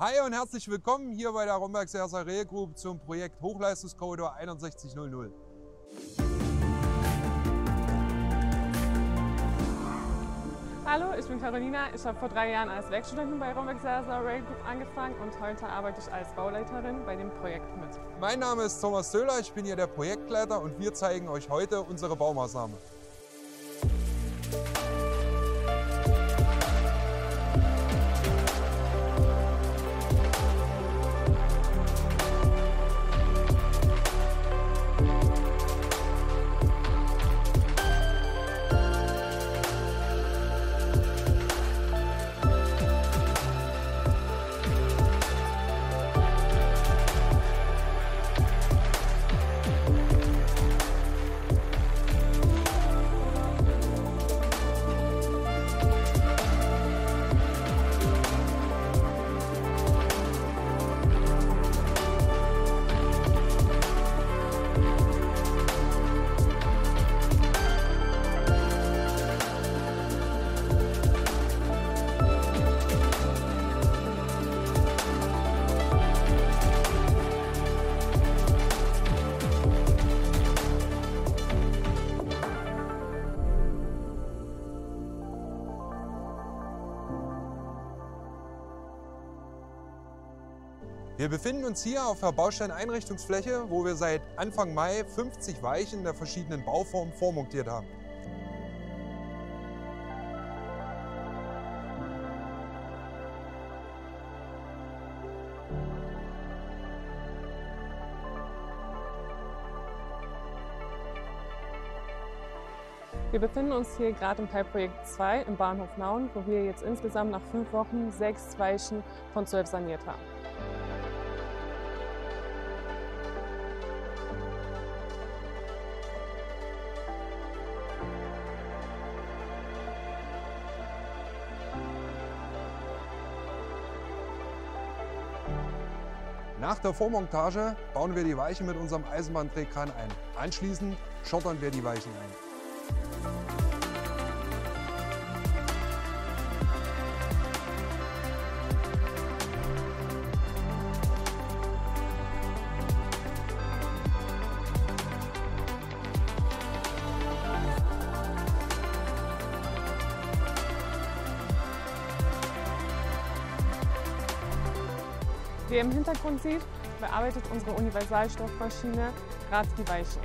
Hi und herzlich willkommen hier bei der Romberg Sersa Rail Group zum Projekt Hochleistungskorridor 6100. Hallo, ich bin Carolina. Ich habe vor 3 Jahren als Werkstudentin bei Romberg Sersa Rail Group angefangen und heute arbeite ich als Bauleiterin bei dem Projekt mit. Mein Name ist Thomas Söhler, ich bin hier der Projektleiter und wir zeigen euch heute unsere Baumaßnahme. Wir befinden uns hier auf der Bausteineinrichtungsfläche, wo wir seit Anfang Mai 50 Weichen der verschiedenen Bauformen vormontiert haben. Wir befinden uns hier gerade im Teilprojekt 2 im Bahnhof Nauen, wo wir jetzt insgesamt nach 5 Wochen 6 Weichen von 12 saniert haben. Nach der Vormontage bauen wir die Weiche mit unserem Eisenbahndrehkran ein. Anschließend schottern wir die Weichen ein. Wie ihr im Hintergrund seht, bearbeitet unsere Universalstoffmaschine gerade die Weiche.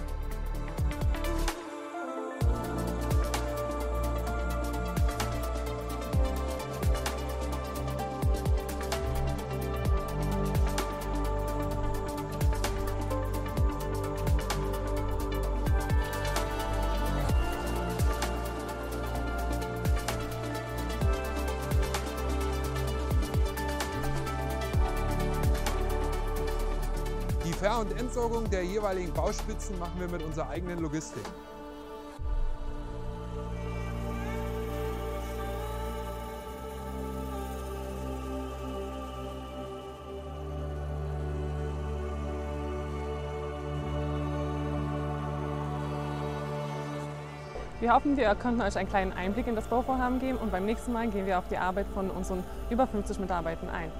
Die Ver- und Entsorgung der jeweiligen Bauspitzen machen wir mit unserer eigenen Logistik. Wir hoffen, wir konnten euch einen kleinen Einblick in das Bauvorhaben geben und beim nächsten Mal gehen wir auf die Arbeit von unseren über 50 Mitarbeitern ein.